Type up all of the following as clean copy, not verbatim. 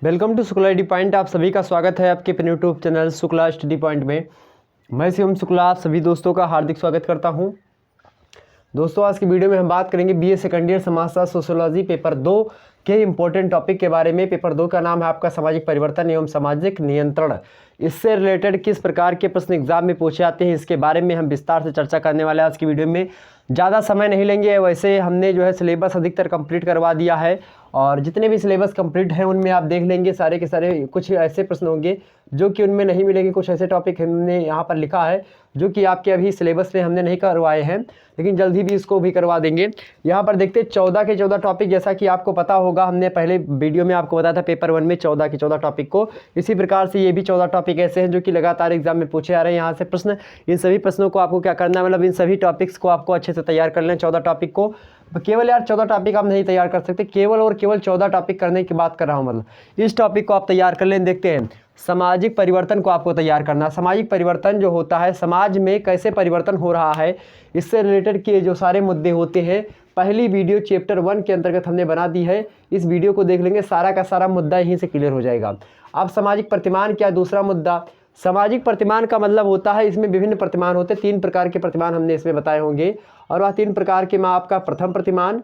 Welcome to Shukla study point. आप सभी का स्वागत है आपके अपने YouTube channel Shukla study point में। मैं शिवम शुक्ला आप सभी दोस्तों का हार्दिक स्वागत करता हूं। दोस्तों, आज की वीडियो में हम बात करेंगे बीए सेकंड ईयर समाजशास्त्र सोशियोलॉजी पेपर 2 के इंपॉर्टेंट टॉपिक के बारे में। पेपर 2 का नाम है आपका सामाजिक परिवर्तन एवं सामाजिक नियंत्रण। इससे रिलेटेड किस प्रकार के प्रश्न एग्जाम में पूछे जाते हैं, इसके बारे में हम विस्तार से चर्चा करने वाले हैं आज की वीडियो में। ज़्यादा समय नहीं लेंगे, वैसे हमने जो है सिलेबस अधिकतर कंप्लीट करवा दिया है और जितने भी सिलेबस कंप्लीट हैं उनमें आप देख लेंगे सारे के सारे कुछ ऐसे प्रश्न होंगे जो कि उनमें नहीं मिलेंगे। कुछ ऐसे टॉपिक हमने यहाँ पर लिखा है जो कि आपके अभी सिलेबस में हमने नहीं करवाए हैं, लेकिन जल्दी भी इसको भी करवा देंगे। यहाँ पर देखते 14 के 14 टॉपिक, जैसा कि आपको पता होगा हमने पहले वीडियो में आपको बताया था पेपर 1 में 14 के 14 टॉपिक को। इसी प्रकार से ये भी 14 टॉपिक ऐसे हैं जो कि लगातार एग्जाम में पूछे आ रहे हैं यहाँ से प्रश्न। इन सभी प्रश्नों को आपको क्या करना है, मतलब इन सभी टॉपिक्स को आपको अच्छे से तैयार कर लें। 14 टॉपिक को केवल यार 14 टॉपिक आप नहीं तैयार कर सकते, केवल और केवल 14 टॉपिक करने की बात कर रहा हूँ। मतलब इस टॉपिक को आप तैयार कर लें। देखते हैं सामाजिक परिवर्तन को आपको तैयार करना। सामाजिक परिवर्तन जो होता है, समाज में कैसे परिवर्तन हो रहा है, इससे रिलेटेड के जो सारे मुद्दे होते हैं, पहली वीडियो चैप्टर 1 के अंतर्गत हमने बना दी है। इस वीडियो को देख लेंगे, सारा का सारा मुद्दा यहीं से क्लियर हो जाएगा। अब सामाजिक प्रतिमान क्या, दूसरा मुद्दा। सामाजिक प्रतिमान का मतलब होता है, इसमें विभिन्न प्रतिमान होते हैं। 3 प्रकार के प्रतिमान हमने इसमें बताए होंगे और वह 3 प्रकार के में आपका प्रथम प्रतिमान,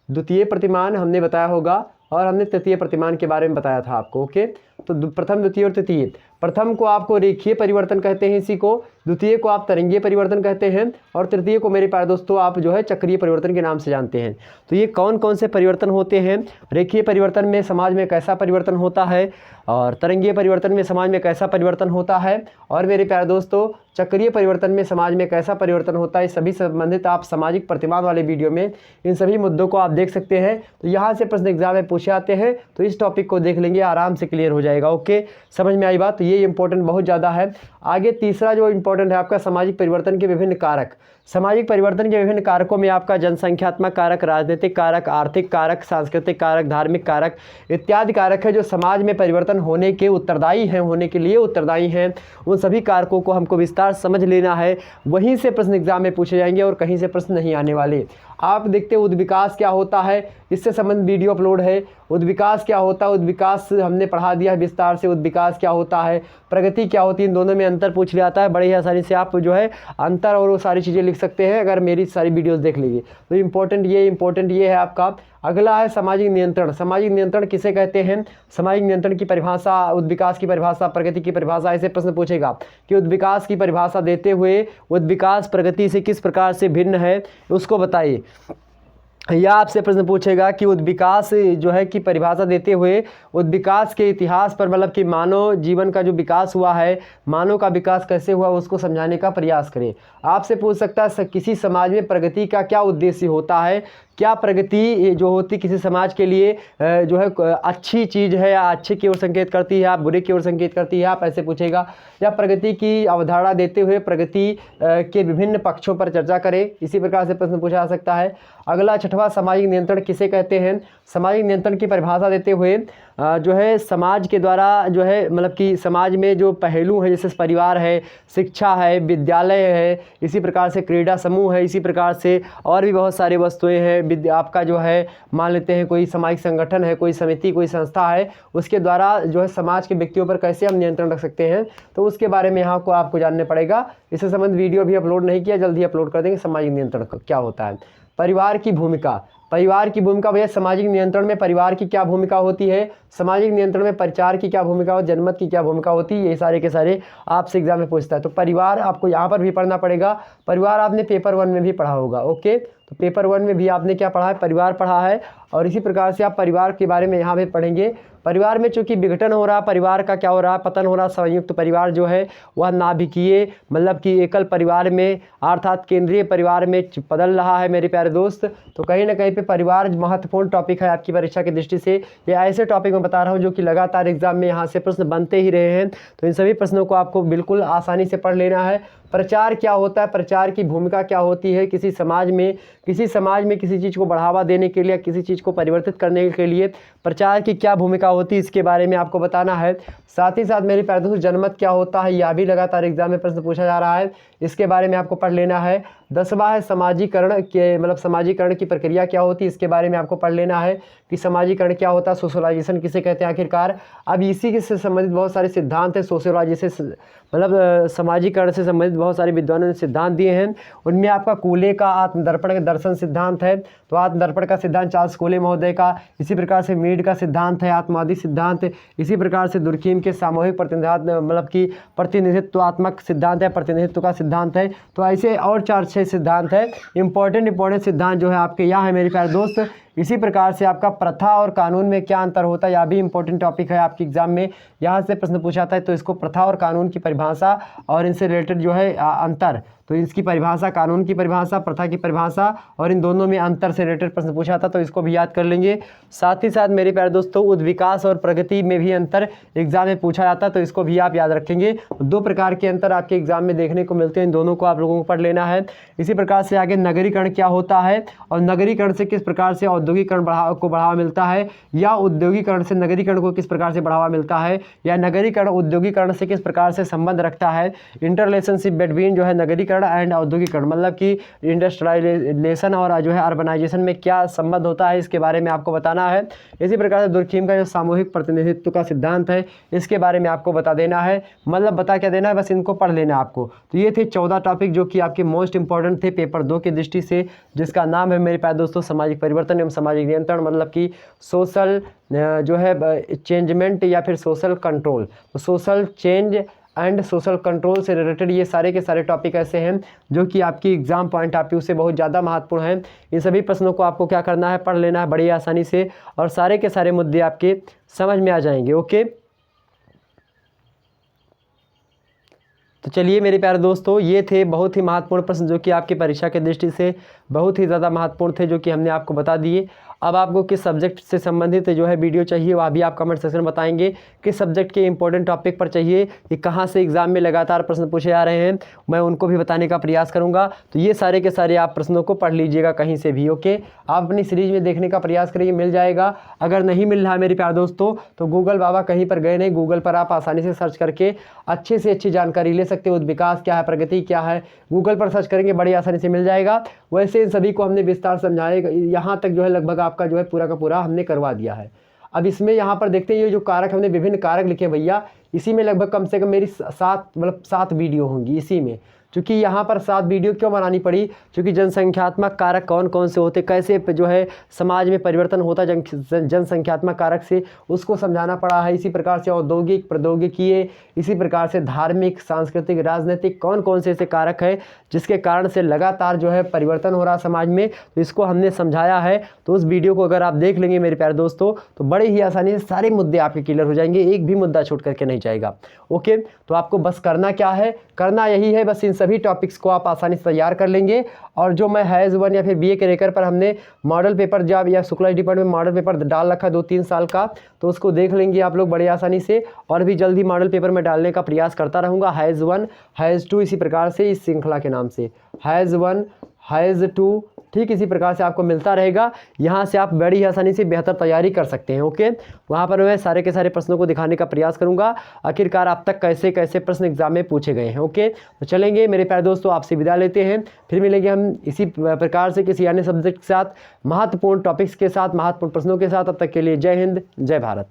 द्वितीय प्रतिमान हमने बताया होगा और हमने तृतीय प्रतिमान के बारे में बताया था आपको। ओके, तो प्रथम, द्वितीय और तृतीय। प्रथम को आपको रेखीय परिवर्तन कहते हैं, इसी को। द्वितीय को आप तरंगीय परिवर्तन कहते हैं और तृतीय को मेरे प्यारे दोस्तों आप जो है चक्रीय परिवर्तन के नाम से जानते हैं। तो ये कौन कौन से परिवर्तन होते हैं? रेखीय परिवर्तन में समाज में कैसा परिवर्तन होता है और तरंगीय परिवर्तन में समाज में कैसा परिवर्तन होता है और मेरे प्यारे दोस्तों चक्रीय परिवर्तन में समाज में कैसा परिवर्तन होता है, सभी संबंधित आप सामाजिक प्रतिमान वाले वीडियो में इन सभी मुद्दों को आप देख सकते हैं। तो यहाँ से प्रश्न एग्जाम में पूछे आते हैं, तो इस टॉपिक को देख लेंगे, आराम से क्लियर हो जाएगा। ओके, समझ में आई बात? तो ये इंपॉर्टेंट बहुत ज़्यादा है। आगे तीसरा जो इंपॉर्टेंट है आपका सामाजिक परिवर्तन के विभिन्न कारक। सामाजिक परिवर्तन के विभिन्न कारकों में आपका जनसंख्यात्मक कारक, राजनीतिक कारक, आर्थिक कारक, सांस्कृतिक कारक, धार्मिक कारक इत्यादि कारक है जो समाज में परिवर्तन होने के उत्तरदायी हैं, होने के लिए उत्तरदायी हैं। उन सभी कारकों को हमको विस्तार समझ लेना है, वहीं से प्रश्न एग्जाम में पूछे जाएंगे और कहीं से प्रश्न नहीं आने वाले। आप देखते हैं उद्विकास क्या होता है, इससे संबंधित वीडियो अपलोड है। उद्विकास क्या होता है, उद्विकास हमने पढ़ा दिया है विस्तार से। उद्विकास क्या होता है, प्रगति क्या होती है, इन दोनों में अंतर पूछ लिया जाता है। बड़ी ही आसानी से आप जो है अंतर और वो सारी चीज़ें लिख सकते हैं अगर मेरी सारी वीडियोस देख लीजिए। तो इंपॉर्टेंट ये है आपका। अगला है सामाजिक नियंत्रण। सामाजिक नियंत्रण किसे कहते हैं? सामाजिक नियंत्रण की परिभाषा, उद्विकास की परिभाषा, प्रगति की परिभाषा, ऐसे प्रश्न पूछेगा कि उद्विकास की परिभाषा देते हुए उद्विकास प्रगति से किस प्रकार से भिन्न है उसको बताइए। या आपसे प्रश्न पूछेगा कि उद्विकास जो है कि परिभाषा देते हुए उद्विकास के इतिहास पर, मतलब कि मानव जीवन का जो विकास हुआ है, मानव का विकास कैसे हुआ उसको समझाने का प्रयास करें। आपसे पूछ सकता है किसी समाज में प्रगति का क्या उद्देश्य होता है, क्या प्रगति जो होती किसी समाज के लिए जो है अच्छी चीज़ है या अच्छे की ओर संकेत करती है या बुरे की ओर संकेत करती है, आप ऐसे पूछेगा। या प्रगति की अवधारणा देते हुए प्रगति के विभिन्न पक्षों पर चर्चा करें, इसी प्रकार से प्रश्न पूछा जा सकता है। अगला छठवां, सामाजिक नियंत्रण किसे कहते हैं? सामाजिक नियंत्रण की परिभाषा देते हुए जो है समाज के द्वारा जो है, मतलब कि समाज में जो पहलू हैं जैसे परिवार है, शिक्षा है, विद्यालय है, इसी प्रकार से क्रीड़ा समूह है, इसी प्रकार से और भी बहुत सारी वस्तुएं हैं। आपका जो है मान लेते हैं कोई सामाजिक संगठन है, कोई समिति, कोई संस्था है, उसके द्वारा जो है समाज के व्यक्तियों पर कैसे हम नियंत्रण रख सकते हैं, तो उसके बारे में यहाँ को आपको जानना पड़ेगा। इससे संबंधित वीडियो भी अपलोड नहीं किया, जल्दी अपलोड कर देंगे। सामाजिक नियंत्रण क्या होता है? परिवार की भूमिका। परिवार की भूमिका भैया, सामाजिक नियंत्रण में परिवार की क्या भूमिका होती है, सामाजिक नियंत्रण में परिचार की क्या भूमिका हो, जनमत की क्या भूमिका होती है, ये सारे के सारे आपसे एग्जाम में पूछता है। तो परिवार आपको यहाँ पर भी पढ़ना पड़ेगा। परिवार आपने पेपर 1 में भी पढ़ा होगा। ओके, तो पेपर 1 में भी आपने क्या पढ़ा है, परिवार पढ़ा है और इसी प्रकार से आप परिवार के बारे में यहाँ पे पढ़ेंगे। परिवार में चूंकि विघटन हो रहा है, परिवार का क्या हो रहा है, पतन हो रहा है। संयुक्त परिवार जो है वह नाभिकीय, मतलब कि एकल परिवार में अर्थात केंद्रीय परिवार में बदल रहा है मेरे प्यारे दोस्त। तो कहीं ना कहीं पे परिवार महत्वपूर्ण टॉपिक है आपकी परीक्षा की दृष्टि से। ये ऐसे टॉपिक मैं बता रहा हूँ जो कि लगातार एग्जाम में यहाँ से प्रश्न बनते ही रहे हैं। तो इन सभी प्रश्नों को आपको बिल्कुल आसानी से पढ़ लेना है। प्रचार क्या होता है, प्रचार की भूमिका क्या होती है किसी समाज में किसी चीज़ को बढ़ावा देने के लिए, किसी चीज़ को परिवर्तित करने के लिए प्रचार की क्या भूमिका होती है, इसके बारे में आपको बताना है। साथ ही साथ मेरे प्यारे दोस्तों जनमत क्या होता है, यह भी लगातार एग्जाम में प्रश्न पूछा जा रहा है, इसके बारे में आपको पढ़ लेना है। 10वां है समाजीकरण के मतलब समाजीकरण की प्रक्रिया क्या होती है, इसके बारे में आपको पढ़ लेना है कि समाजीकरण क्या होता है, सोशलाइजेशन किसे कहते हैं आखिरकार। अब इसी से संबंधित बहुत सारे सिद्धांत हैं, सोशलाइजेशन मतलब समाजीकरण से संबंधित बहुत सारे विद्वानों ने सिद्धांत दिए हैं। उनमें आपका कूले का आत्मदर्पण का दर्शन सिद्धांत है, तो आत्मदर्पण का सिद्धांत चार्ल्स कूले महोदय का। इसी प्रकार से मीड का सिद्धांत है आत्मवादी सिद्धांत। इसी प्रकार से दुर्खीम के सामूहिक प्रतिनिधित्व मतलब कि प्रतिनिधित्वात्मक सिद्धांत है, प्रतिनिधित्व का सिद्धांत है। तो ऐसे और 4-6 सिद्धांत है। इंपॉर्टेंट सिद्धांत जो है आपके यहाँ है मेरे प्यारे दोस्त। इसी प्रकार से आपका प्रथा और कानून में क्या अंतर होता है, यह भी इंपॉर्टेंट टॉपिक है आपके एग्जाम में, यहाँ से प्रश्न पूछा जाता है। तो इसको प्रथा और कानून की परिभाषा और इनसे रिलेटेड जो है अंतर, तो इसकी परिभाषा, कानून की परिभाषा, प्रथा की परिभाषा और इन दोनों में अंतर से रिलेटेड प्रश्न पूछा था, तो इसको भी याद कर लेंगे। साथ ही साथ मेरे प्यारे दोस्तों उद्विकास और प्रगति में भी अंतर एग्जाम में पूछा जाता है, तो इसको भी आप याद रखेंगे। 2 प्रकार के अंतर आपके एग्जाम में देखने को मिलते हैं, इन दोनों को आप लोगों को पढ़ लेना है। इसी प्रकार से आगे नगरीकरण क्या होता है और नगरीकरण से किस प्रकार से औद्योगिकरण को बढ़ावा मिलता है, या औद्योगिकरण से नगरीकरण को किस प्रकार से बढ़ावा मिलता है, या नगरीकरण औद्योगिकरण से किस प्रकार से संबंध रखता है। इंटररिलेशनशिप बिटवीन जो है नगरीकरण एंड औद्योगिकरण, मतलब कि इंडस्ट्रियलाइजेशन और जो है अर्बनाइजेशन में क्या संबंध होता है, इसके बारे में आपको बताना है। इसी प्रकार से दुर्खीम का जो सामूहिक प्रतिनिधित्व का सिद्धांत है, इसके बारे में आपको बता देना है, मतलब बता क्या देना है, बस इनको पढ़ लेना है आपको। तो ये थे 14 टॉपिक जो कि आपके मोस्ट इंपॉर्टेंट थे पेपर 2 की दृष्टि से, जिसका नाम है मेरे प्यारे दोस्तों सामाजिक परिवर्तन एवं सामाजिक नियंत्रण, मतलब कि सोशल जो है चेंजमेंट या फिर सोशल कंट्रोल। तो social change and social control से रिलेटेड ये सारे के सारे टॉपिक ऐसे हैं जो कि आपकी एग्जाम पॉइंट ऑफ व्यू से बहुत ज़्यादा महत्वपूर्ण हैं। इन सभी प्रश्नों को आपको क्या करना है, पढ़ लेना है बड़ी आसानी से, और सारे के सारे मुद्दे आपके समझ में आ जाएंगे। ओके, तो चलिए मेरे प्यारे दोस्तों, ये थे बहुत ही महत्वपूर्ण प्रश्न जो कि आपकी परीक्षा की दृष्टि से बहुत ही ज़्यादा महत्वपूर्ण थे, जो कि हमने आपको बता दिए। अब आपको किस सब्जेक्ट से संबंधित जो है वीडियो चाहिए, वह भी आप कमेंट सेक्शन में बताएंगे। किस सब्जेक्ट के इंपॉर्टेंट टॉपिक पर चाहिए, कि कहाँ से एग्जाम में लगातार प्रश्न पूछे जा रहे हैं, मैं उनको भी बताने का प्रयास करूँगा। तो ये सारे के सारे आप प्रश्नों को पढ़ लीजिएगा कहीं से भी। ओके, आप अपनी सीरीज में देखने का प्रयास करिए, मिल जाएगा। अगर नहीं मिल रहा है मेरे प्यारे दोस्तों, तो गूगल बाबा कहीं पर गए नहीं, गूगल पर आप आसानी से सर्च करके अच्छे से अच्छी जानकारी ले सकते हो। विकास क्या है, प्रगति क्या है, गूगल पर सर्च करेंगे बड़ी आसानी से मिल जाएगा। वैसे इन सभी को हमने विस्तार समझाएगा, यहाँ तक जो है लगभग आपका जो है पूरा का पूरा हमने करवा दिया है। अब इसमें यहाँ पर देखते हैं ये जो कारक हमने विभिन्न कारक लिखे भैया, इसी में लगभग कम से कम मेरी 7 वीडियो होंगी इसी में। क्योंकि यहाँ पर 7 वीडियो क्यों बनानी पड़ी, क्योंकि जनसंख्यात्मक कारक कौन कौन से होते, कैसे जो है समाज में परिवर्तन होता जनसंख्यात्मक कारक से, उसको समझाना पड़ा है। इसी प्रकार से औद्योगिक, प्रौद्योगिकीय, इसी प्रकार से धार्मिक, सांस्कृतिक, राजनीतिक, कौन कौन से ऐसे कारक है जिसके कारण से लगातार जो है परिवर्तन हो रहा समाज में, तो इसको हमने समझाया है। तो उस वीडियो को अगर आप देख लेंगे मेरे प्यारे दोस्तों, तो बड़े ही आसानी से सारे मुद्दे आपके क्लियर हो जाएंगे, एक भी मुद्दा छूट करके नहीं जाएगा। ओके, तो आपको बस करना क्या है, करना यही है, बस इन सभी टॉपिक्स को आप आसानी से तैयार कर लेंगे। और जो मैं हैज़ 1 या फिर बीए के रेकर पर हमने मॉडल पेपर जब या शुक्ला डिपार्टमेंट में मॉडल पेपर डाल रखा 2-3 साल का, तो उसको देख लेंगे आप लोग बड़ी आसानी से। और भी जल्दी मॉडल पेपर में डालने का प्रयास करता रहूँगा, हैज़ 1, हैज़ 2, इसी प्रकार से इस श्रृंखला के नाम से हैज़ 1, हैज़ 2, ठीक इसी प्रकार से आपको मिलता रहेगा। यहाँ से आप बड़ी आसानी से बेहतर तैयारी कर सकते हैं। ओके, वहाँ पर मैं सारे के सारे प्रश्नों को दिखाने का प्रयास करूँगा, आखिरकार आप तक कैसे कैसे प्रश्न एग्जाम में पूछे गए हैं। ओके, तो चलेंगे मेरे प्यारे दोस्तों, आपसे विदा लेते हैं, फिर मिलेंगे हम इसी प्रकार से किसी अन्य सब्जेक्ट के साथ, महत्वपूर्ण टॉपिक्स के साथ, महत्वपूर्ण प्रश्नों के साथ। तब तक के लिए जय हिंद, जय भारत।